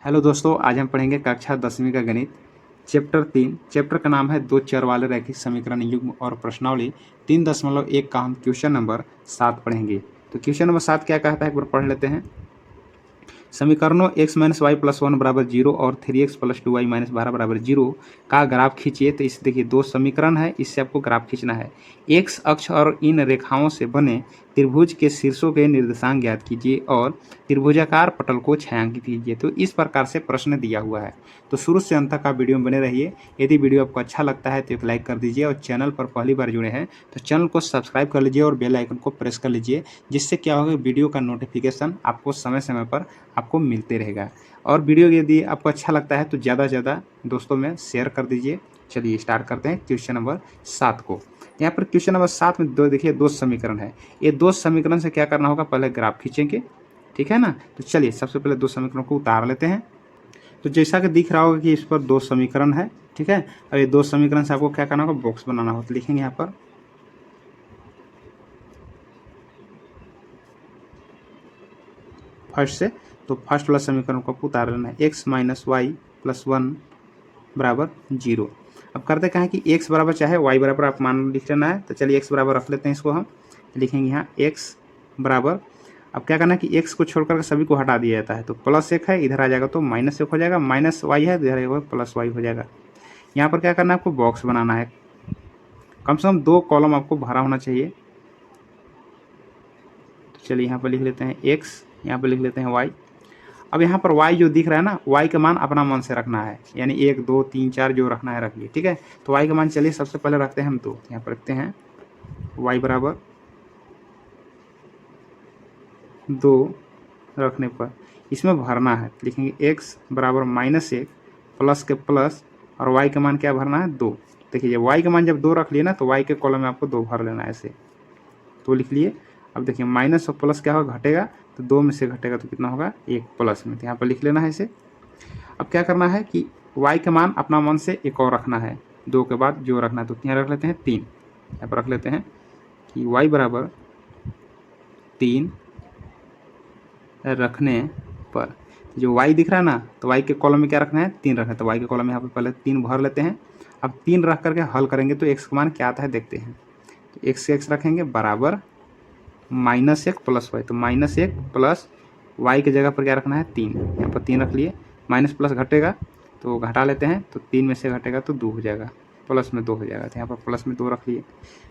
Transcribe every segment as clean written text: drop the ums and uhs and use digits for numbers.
Hello दोस्तों, आज हम पढ़ेंगे कक्षा 10वीं का गणित चैप्टर 3। चैप्टर का नाम है दो चर वाले रैखिक समीकरण युग्म और प्रश्नावली 3.1 का हम क्वेश्चन नंबर 7 पढ़ेंगे। तो क्वेश्चन नंबर 7 क्या कहता है, एक बार पढ़ लेते हैं। समीकरणों x माइनस वाई प्लस 1 बराबर 0 और 3x प्लस 2y माइनस 12 बराबर 0 का ग्राफ खींचिए। तो इस देखिए दो समीकरण है, इससे आपको ग्राफ खींचना है। x अक्ष और इन रेखाओं से बने त्रिभुज के शीर्षों के निर्देशांक ज्ञात कीजिए और त्रिभुजाकार पटल को छायांकित कीजिए। तो इस प्रकार से प्रश्न दिया हुआ है। तो शुरू से अंत तक आप वीडियो में बने रहिए। यदि वीडियो आपको अच्छा लगता है तो एक लाइक कर दीजिए और चैनल पर पहली बार जुड़े हैं तो चैनल को सब्सक्राइब कर लीजिए और बेल आइकन को प्रेस कर लीजिए, जिससे क्या होगा, वीडियो का नोटिफिकेशन आपको समय समय पर आपको मिलते रहेगा। और वीडियो यदि आपको अच्छा लगता है तो ज़्यादा से ज़्यादा दोस्तों में शेयर कर दीजिए। चलिए स्टार्ट करते हैं क्वेश्चन नंबर 7 को। यहाँ पर क्वेश्चन नंबर 7 में देखिए दो समीकरण है। ये दो समीकरण से क्या करना होगा, पहले ग्राफ खींचेंगे, ठीक है ना। तो चलिए सबसे पहले दो समीकरणों को उतार लेते हैं। तो जैसा कि दिख रहा होगा कि इस पर दो समीकरण है, ठीक है। और ये दो समीकरण से आपको क्या करना होगा, बॉक्स बनाना होगा। तो लिखेंगे यहाँ पर फर्स्ट से, तो फर्स्ट वाला समीकरण को उतार लेना है। एक्स माइनस वाई प्लस 1 बराबर 0। अब करते क्या है कि x बराबर चाहे y बराबर आप मान लिख लेना है। तो चलिए x बराबर रख लेते हैं, इसको हम लिखेंगे यहाँ x बराबर। अब क्या करना है कि x को छोड़ करके सभी को हटा दिया जाता है। तो प्लस 1 है, इधर आ जाएगा तो माइनस 1 हो जाएगा, माइनस y है इधर आएगा प्लस y हो जाएगा। यहाँ पर क्या करना है, आपको बॉक्स बनाना है। कम से कम 2 कॉलम आपको भरा होना चाहिए। तो चलिए यहाँ पर लिख लेते हैं x, यहाँ पर लिख लेते हैं y। अब यहाँ पर y जो दिख रहा है ना, y का मान अपना मन से रखना है, यानी 1 2 3 4 जो रखना है रखिए, ठीक है। तो y का मान चलिए सबसे पहले रखते हैं हम 2। यहाँ पर रखते हैं y बराबर 2 रखने पर इसमें भरना है। लिखेंगे x बराबर -1 प्लस के प्लस और y का मान क्या भरना है, 2। देखिए y का मान जब 2 रख लिए ना तो y के कॉलम में आपको 2 भर लेना है ऐसे। तो लिख लिए। अब देखिए माइनस और प्लस क्या होगा, घटेगा। तो 2 में से घटेगा तो कितना होगा, 1 प्लस में। तो यहाँ पर लिख लेना है इसे। अब क्या करना है कि y का मान अपना मन से एक और रखना है, 2 के बाद जो रखना है। तो यहाँ रख लेते हैं 3। यहाँ पर रख लेते हैं कि y बराबर 3 रखने पर जो y दिख रहा है ना, तो y के कॉलम में क्या रखना है, 3 रखना है। तो y के कॉलम में यहाँ पर पहले 3 भर लेते हैं। अब 3 रख करके हल करेंगे तो x का मान क्या आता है देखते हैं। तो x से x रखेंगे बराबर -1 प्लस y। तो -1 प्लस y की जगह पर क्या रखना है, 3। यहाँ पर 3 रख लिए। माइनस प्लस घटेगा तो घटा लेते हैं, तो 3 में से घटेगा तो 2 हो जाएगा, प्लस में 2 हो जाएगा। तो यहाँ पर प्लस में 2 रख लिए।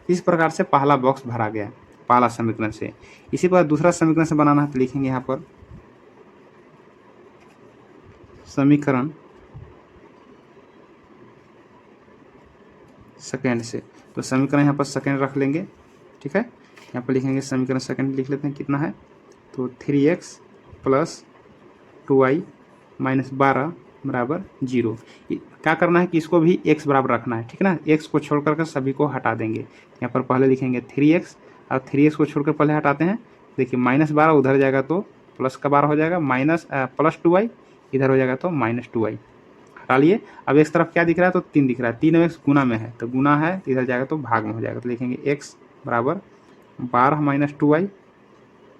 इस प्रकार से पहला बॉक्स भरा गया पहला समीकरण से। इसी पर दूसरा समीकरण से बनाना है। तो लिखेंगे यहाँ पर समीकरण सेकेंड से। तो समीकरण यहाँ पर सेकेंड रख लेंगे, ठीक है। यहाँ पर लिखेंगे समीकरण सेकेंड, लिख लेते हैं कितना है। तो 3x प्लस 2y माइनस 12 बराबर 0। क्या करना है कि इसको भी x बराबर रखना है, ठीक है ना। x को छोड़ करके सभी को हटा देंगे। यहाँ पर पहले लिखेंगे 3x और 3x को छोड़कर पहले हटाते हैं। देखिए -12 उधर जाएगा तो प्लस का 12 हो जाएगा, माइनस प्लस 2y इधर हो जाएगा तो -2y हटा लिए। अब एक तरफ क्या दिख रहा है, तो 3 दिख रहा है। 3 और x गुना में है, तो गुना है तो इधर जाएगा तो भाग में हो जाएगा। तो लिखेंगे x बराबर 12 माइनस 2y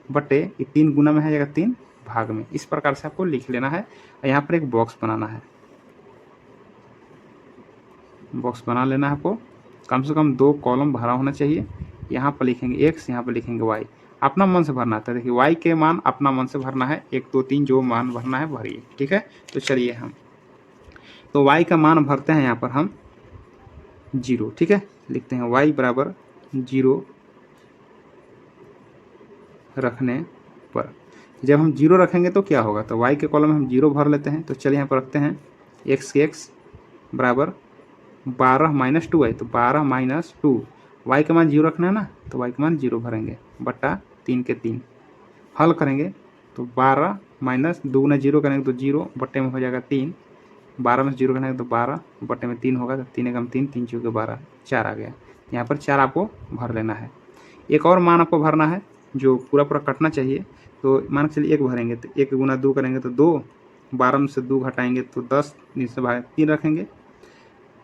बटे ये 3 गुना में है जाएगा 3 भाग में। इस प्रकार से आपको लिख लेना है। और यहाँ पर एक बॉक्स बनाना है, बॉक्स बना लेना है आपको। कम से कम 2 कॉलम भरा होना चाहिए। यहाँ पर लिखेंगे x, यहाँ पर लिखेंगे y। अपना मन से भरना था। देखिए y के मान अपना मन से भरना है, 1 2 3 जो मान भरना है भरिए, ठीक है। तो चलिए हम तो y का मान भरते हैं यहाँ पर हम 0, ठीक है। लिखते हैं y बराबर 0 रखने पर। जब हम 0 रखेंगे तो क्या होगा, तो y के कॉलम में हम 0 भर लेते हैं। तो चलिए यहाँ पर रखते हैं x के x बराबर 12 माइनस 2y। तो 12 माइनस 2, y का मान 0 रखना है ना, तो y का मान 0 भरेंगे बटा 3 के 3। हल करेंगे तो 12 माइनस 2 गुना 0 करेंगे तो 0 बट्टे में हो जाएगा 3। 12 में से 0 करेंगे तो 12 बट्टे में 3 होगा। तो 3 एकम 3, 3 चौके 12, 4 आ गया। यहाँ पर 4 आपको भर लेना है। एक और मान आपको भरना है जो पूरा पूरा कटना चाहिए। तो मान के चलिए 1 भरेंगे, तो 1 गुना 2 करेंगे तो 2। 12 में से 2 घटाएंगे तो 10, नीचे भाग 3 रखेंगे।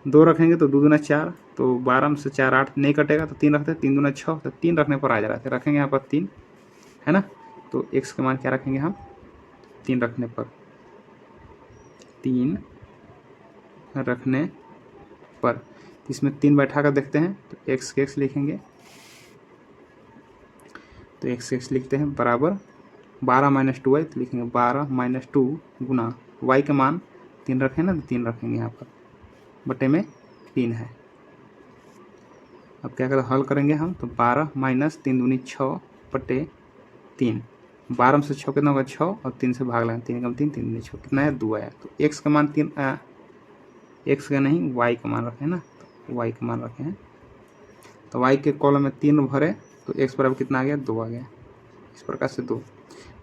2 रखेंगे तो 2 दूना 4, तो 12 में से 4 8 नहीं कटेगा तो 3 रखते हैं। 3 दूना 6, तो 3 रखने पर आ जा रहा है। रखेंगे यहाँ पर 3, है ना। तो x का मान क्या रखेंगे हम, 3 रखने पर 3 रखने पर, इसमें 3 बैठा कर देखते हैं तो x के x लिखेंगे, तो x के x लिखते हैं बराबर 12 माइनस 2y, तो लिखेंगे 12 माइनस 2 गुना y का मान 3 रखें ना, तो 3 रखेंगे यहाँ पर, बटे में 3 है। अब क्या करें, हल करेंगे हम, तो 12 माइनस 3 दूनी 6 बटे 3, 12 में से 6 कितना होगा 6, और 3 से भाग लेंगे, 3 कम 3, 3 दूनी 6, कितना है 2 आया। तो x का मान 3, x का नहीं y का मान रखें ना, तो y का मान रखे हैं, तो y के कॉलम में 3 भरे तो x बराबर कितना आ गया 2 आ गया। इस प्रकार से 2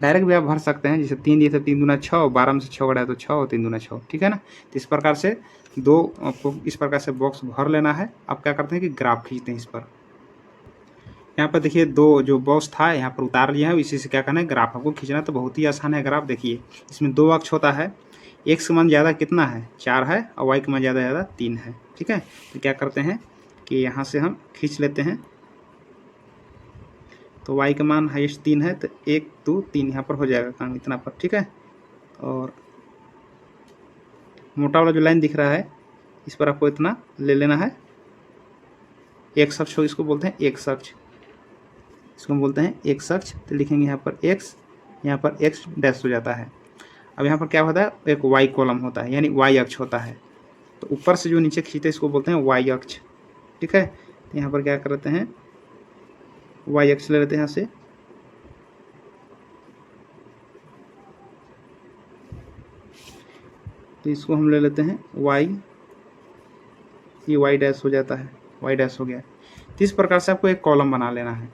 डायरेक्ट भी आप भर सकते हैं, जैसे 3 दिए थे 3 दूना 6, 12 में से 6 घटाया तो 6 और 3 दूना 6, ठीक है ना। तो इस प्रकार से 2 आपको इस प्रकार से बॉक्स भर लेना है। अब क्या करते हैं कि ग्राफ खींचते हैं इस पर, यहाँ पर देखिए 2 जो बॉक्स था यहाँ पर उतार लिया है, इसी से क्या करना है ग्राफ आपको खींचना, तो बहुत ही आसान है ग्राफ। देखिए इसमें 2 अक्ष होता है, x का मान ज़्यादा कितना है 4 है, और y का मान ज़्यादा 3 है, ठीक है। तो क्या करते हैं कि यहाँ से हम खींच लेते हैं, तो y का मान हाईएस्ट 3 है, तो 1 2 3 यहाँ पर हो जाएगा काम इतना पर, ठीक है। और मोटा वाला जो लाइन दिख रहा है इस पर आपको इतना ले लेना है, एक अक्ष हो, इसको बोलते हैं एक अक्ष, इसको बोलते हैं एक अक्ष। तो लिखेंगे यहाँ पर x, यहाँ पर x डैश हो जाता है। अब यहाँ पर क्या होता है, एक y कॉलम होता है, यानी y अक्ष होता है, तो ऊपर से जो नीचे खींचते हैं इसको बोलते हैं y अक्ष, ठीक है। तो यहाँ पर क्या करते हैं y अक्ष ले लेते हैं यहाँ से, तो इसको हम ले लेते हैं y, ये y डैश हो जाता है, y डैश हो गया। तो इस प्रकार से आपको एक कॉलम बना लेना है,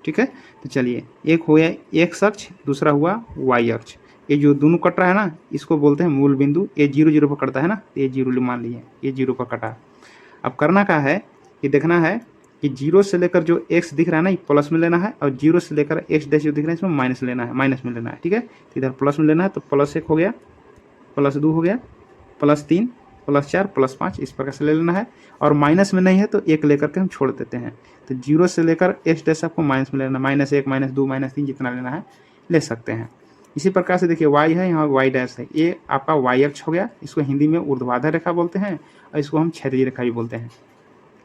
ठीक है। तो चलिए एक हो गया x अक्ष, दूसरा हुआ y अक्ष, ये जो दोनों कट रहा है ना इसको बोलते हैं मूल बिंदु। ये 0 0 पर कटता है ना, ये 0 मान लिए, ये 0 पर कटा। अब करना क्या है कि देखना है कि 0 से लेकर जो x दिख रहा है ना ये प्लस में लेना है, और 0 से लेकर x डैश जो दिख रहा है इसमें माइनस लेना है, माइनस में लेना है, ठीक है। तो इधर प्लस में लेना है, तो +1 हो गया, +2 हो गया, +3, +4, +5, इस प्रकार से ले लेना है। और माइनस में नहीं है तो 1 लेकर के हम छोड़ देते हैं, तो 0 से लेकर x डैश आपको माइनस में लेना, -1, -2, -3 जितना लेना है ले सकते हैं। इसी प्रकार से देखिए y है, यहाँ y डैश है, ये आपका y अक्ष हो गया, इसको हिंदी में ऊर्ध्वाधर रेखा बोलते हैं, और इसको हम क्षैतिज रेखा भी बोलते हैं।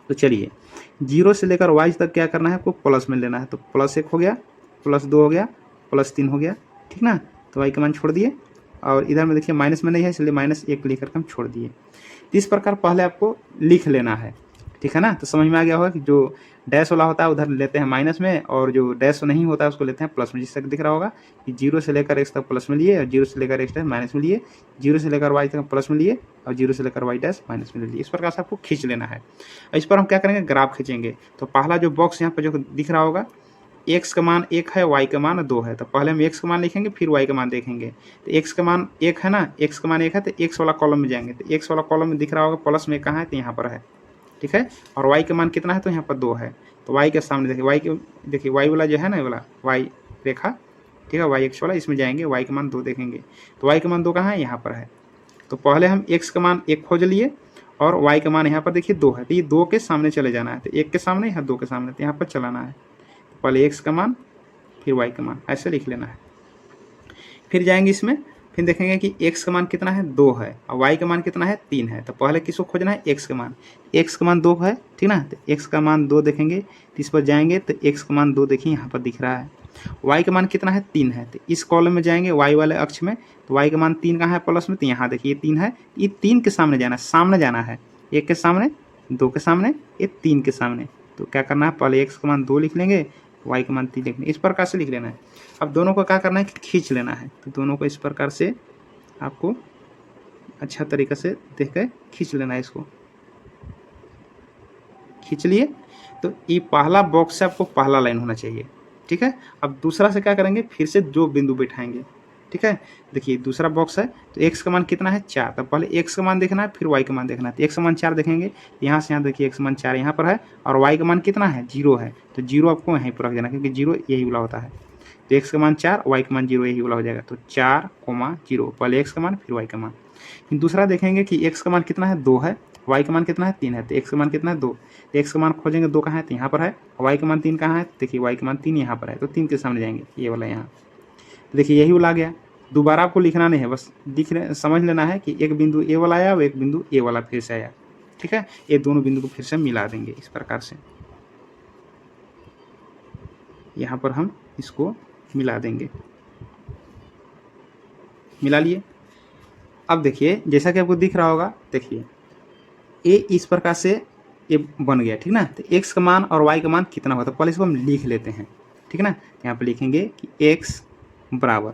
तो चलिए 0 से लेकर y तक क्या करना है आपको प्लस में लेना है, तो +1 हो गया, +2 हो गया, +3 हो गया, ठीक ना। तो y का मान छोड़ दिए, और इधर में देखिए माइनस में नहीं है इसलिए -1 लेकर के हम छोड़ दिए। तो इस प्रकार पहले आपको लिख लेना है, ठीक है ना। तो समझ में आ गया होगा कि जो डैश वाला होता है उधर लेते हैं माइनस में, और जो डैश नहीं होता है उसको लेते हैं प्लस में। जिस तक दिख रहा होगा कि 0 से लेकर x तक प्लस में लिए, और 0 से लेकर x डैश माइनस में लिए, 0 से लेकर y तक प्लस में लिए, और 0 से लेकर y डैश माइनस में लिए। इस प्रकार से आपको खींच लेना है। इस पर हम क्या करेंगे ग्राफ खींचेंगे। तो पहला जो बॉक्स यहाँ पर जो दिख रहा होगा, x का मान 1 है, y का मान 2 है, तो पहले हम x का मान लिखेंगे फिर y का मान देखेंगे। तो x का मान 1 है ना, x का मान 1 है, तो x वाला कॉलम में जाएंगे, तो x वाला कॉलम में दिख रहा होगा प्लस में कहाँ है, तो यहाँ पर है, ठीक है। और y का मान कितना है, तो यहाँ पर 2 है, तो y के सामने देखिए y वाला जो है ना, ये वाला y रेखा, ठीक है, y अक्ष वाला, इसमें जाएंगे, y का मान 2 देखेंगे, तो y का मान 2 कहाँ है, यहाँ पर है। तो पहले हम x का मान 1 खोज लिए, और y का मान यहाँ पर देखिए 2 है, तो ये 2 के सामने चले जाना है, तो 1 के सामने यहाँ 2 के सामने, तो यहाँ पर चलाना है। तो पहले x का मान फिर y का मान ऐसे लिख लेना है। फिर जाएंगे इसमें, फिर देखेंगे कि x का मान कितना है 2 है, और y का मान कितना है 3 है। तो पहले किसको खोजना है, x का मान, x का मान 2 है, ठीक ना। तो x का मान 2 देखेंगे, तो इस पर जाएंगे, तो x का मान 2 देखिए यहाँ पर दिख रहा है। y का मान कितना है 3 है, तो इस कॉलम में जाएंगे y वाले अक्ष में, तो y का मान 3 कहाँ है प्लस में, तो यहाँ देखिए 3 है, ये 3 के सामने जाना है, सामने जाना है, 1 के सामने, 2 के सामने, ये 3 के सामने। तो क्या करना है, पहले x का मान 2 लिख लेंगे, y का मान 3 लिखना है, इस प्रकार से लिख लेना है। अब दोनों को क्या करना है कि खींच लेना है, तो दोनों को इस प्रकार से आपको अच्छा तरीक़े से देख कर खींच लेना है। इसको खींच लिए, तो ये पहला बॉक्स से आपको पहला लाइन होना चाहिए, ठीक है। अब दूसरा से क्या करेंगे, फिर से 2 बिंदु बैठाएंगे, ठीक है। देखिए दूसरा बॉक्स है, तो x का मान कितना है 4, तो पहले x का मान देखना है फिर y का मान देखना है। तो x का मान 4 देखेंगे, यहाँ से यहाँ देखिए x का मान 4 यहाँ पर है, और y का मान कितना है 0 है, तो 0 आपको यहीं पर रख देना, क्योंकि 0 यही वाला होता है। तो x का मान 4, y का मान 0 यही वाला हो जाएगा, तो 4, 0, पहले x का मान फिर y का मान। फिर दूसरा देखेंगे कि x का मान कितना है 2 है, y का मान कितना है 3 है, तो x का मान कितना है 2, तो x का मान खोजेंगे 2 कहाँ है, तो यहाँ पर है, और y का मान 3 कहाँ है, देखिए y का मान 3 यहाँ पर है, तो 3 के सामने जाएंगे, ये वाला यहाँ, तो देखिए यही वाला आ गया। दोबारा आपको लिखना नहीं है, बस समझ लेना है कि एक बिंदु ए वाला आया और एक बिंदु ए वाला फिर से आया। ठीक है, ये दोनों बिंदु को फिर से मिला देंगे इस प्रकार से। यहाँ पर हम इसको मिला देंगे, मिला लिए। अब देखिए जैसा कि आपको दिख रहा होगा, देखिए ए इस प्रकार से ये बन गया। ठीक ना, तो एक्स का मान और वाई का मान कितना होता है, पहले इसको हम लिख लेते हैं। ठीक ना, यहाँ पर लिखेंगे कि एक्स बराबर,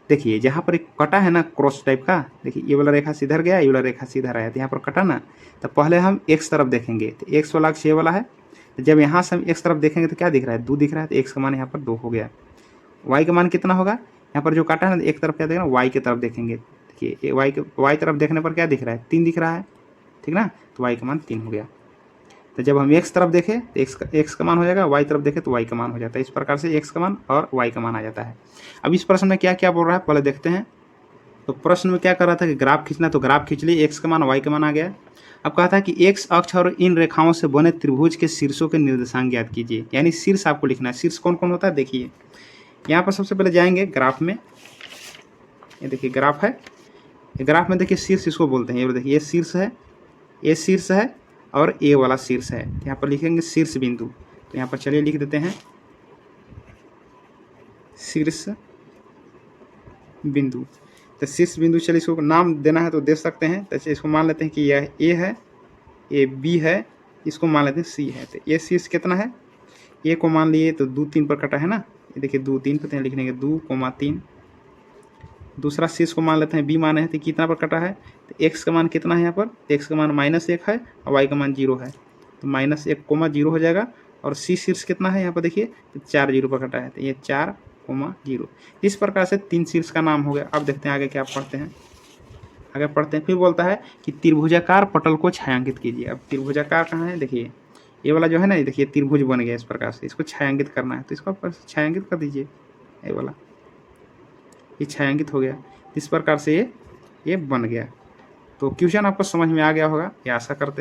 देखिए जहाँ पर एक कटा है ना क्रॉस टाइप का, देखिए ये वाला रेखा सीधर गया, ये वाला रेखा सीधर आया, तो यहाँ पर कटा ना, तो पहले हम एक्स तरफ देखेंगे, तो एक्स वाला अक्ष ये वाला है, तो जब यहाँ से हम एक्स तरफ देखेंगे तो क्या दिख रहा है, 2 दिख रहा है, तो एक्स का मान यहाँ पर 2 हो गया। वाई का मान कितना होगा, यहाँ पर जो काटा है ना एक तरफ क्या देखेंगे, वाई की तरफ देखेंगे, देखिए वाई तरफ देखने पर क्या दिख रहा है, 3 दिख रहा है। ठीक ना, तो वाई का मान 3 हो गया। तो जब हम एक्स तरफ देखें तो एक्स का मान हो जाएगा, वाई तरफ देखें तो वाई का मान हो जाता है। इस प्रकार से एक्स का मान और वाई का मान आ जाता है। अब इस प्रश्न में क्या क्या बोल रहा है पहले देखते हैं। तो प्रश्न में क्या कर रहा था कि ग्राफ खींचना, तो ग्राफ खींच लिए, एक्स का मान वाई का मान आ गया। अब कहा था कि एक्स अक्ष और इन रेखाओं से बने त्रिभुज के शीर्षों के निर्देशांक ज्ञात कीजिए, यानी शीर्ष आपको लिखना है। शीर्ष कौन कौन होता है, देखिए यहाँ पर सबसे पहले जाएंगे ग्राफ में, ये देखिए ग्राफ है, ग्राफ में देखिए शीर्ष इसको बोलते हैं। ये देखिए ये शीर्ष है, ये शीर्ष है और ए वाला शीर्ष है, यहाँ पर लिखेंगे शीर्ष बिंदु। तो यहाँ पर चलिए लिख देते हैं शीर्ष बिंदु। तो शीर्ष बिंदु, चलिए इसको नाम देना है तो दे सकते हैं। तो इसको मान लेते हैं कि यह ए है, ये बी है, इसको मान लेते हैं सी है। तो ये शीर्ष कितना है, ए को मान लिए तो 2 3 पर कटा है ना, ये देखिए 2 3 पर लिख देंगे 2,3। दूसरा शीर्ष को मान लेते हैं बी माने हैं, तो कितना पर कटा है, तो एक्स का मान कितना है यहाँ पर, एक्स का मान -1 है और वाई का मान 0 है, तो -1,0 हो जाएगा। और सी शीर्ष कितना है यहाँ पर देखिए, तो 4 0 पर कटा है, तो ये 4,0। इस प्रकार से 3 शीर्ष का नाम हो गया। अब देखते हैं आगे क्या पढ़ते हैं। आगे पढ़ते हैं, फिर बोलता है कि त्रिभुजाकार पटल को छायांकित कीजिए। अब त्रिभुजाकार कहाँ है, देखिए ये वाला जो है ना, ये देखिए त्रिभुज बन गया इस प्रकार से, इसको छायांकित करना है, तो इसको छायांकित कर दीजिए, ये वाला ये छायांकित हो गया। इस प्रकार से ये बन गया। तो क्वेश्चन आपको समझ में आ गया होगा, ये आशा करते हैं।